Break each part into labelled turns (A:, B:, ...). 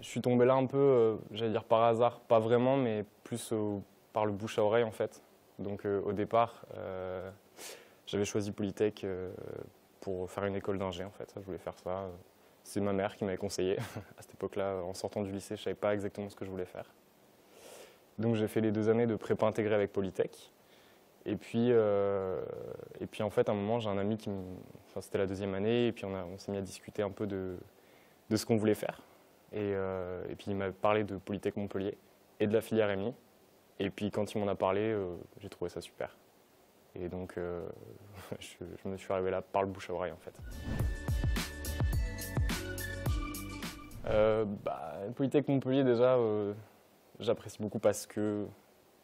A: suis tombé là un peu, j'allais dire par hasard, pas vraiment, mais plus par le bouche à oreille en fait. Donc au départ, j'avais choisi Polytech pour faire une école d'ingé en fait. Je voulais faire ça. C'est ma mère qui m'avait conseillé. À cette époque-là, en sortant du lycée, je ne savais pas exactement ce que je voulais faire. Donc j'ai fait les 2 années de prépa intégrée avec Polytech. Et puis en fait, à un moment, j'ai un ami enfin, c'était la 2e année, et puis on s'est mis à discuter un peu de ce qu'on voulait faire. Et puis il m'a parlé de Polytech Montpellier et de la filière MI. Et puis quand il m'en a parlé, j'ai trouvé ça super. Et donc je me suis arrivé là par le bouche à oreille en fait. Polytech Montpellier déjà, j'apprécie beaucoup parce que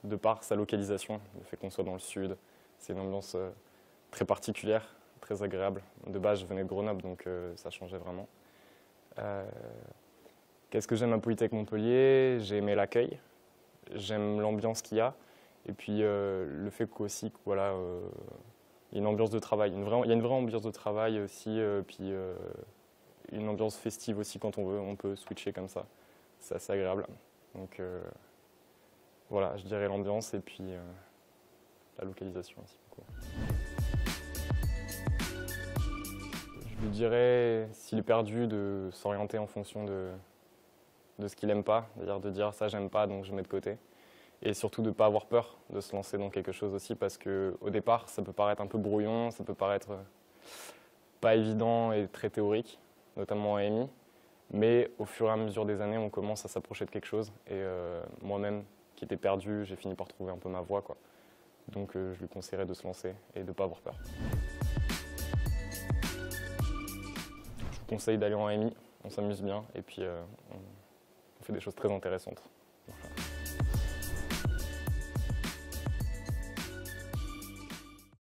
A: de par sa localisation, le fait qu'on soit dans le sud, c'est une ambiance très particulière, très agréable. De base, je venais de Grenoble, donc ça changeait vraiment. Qu'est-ce que j'aime à Polytech Montpellier? J'ai aimé l'accueil, j'aime l'ambiance qu'il y a, et puis le fait qu'aussi, voilà, il y a une ambiance de travail, il y a une vraie ambiance de travail aussi, puis une ambiance festive aussi quand on veut, on peut switcher comme ça, c'est assez agréable. Donc voilà, je dirais l'ambiance et puis la localisation aussi. Je lui dirais, s'il est perdu, de s'orienter en fonction de ce qu'il n'aime pas, c'est-à-dire de dire ça j'aime pas donc je mets de côté. Et surtout de ne pas avoir peur de se lancer dans quelque chose aussi parce qu'au départ ça peut paraître un peu brouillon, ça peut paraître pas évident et très théorique, notamment en MI. Mais au fur et à mesure des années on commence à s'approcher de quelque chose et moi-même qui était perdu, j'ai fini par trouver un peu ma voie, quoi. Donc je lui conseillerais de se lancer et de ne pas avoir peur. Je vous conseille d'aller en MI, on s'amuse bien et puis on fait des choses très intéressantes. Voilà.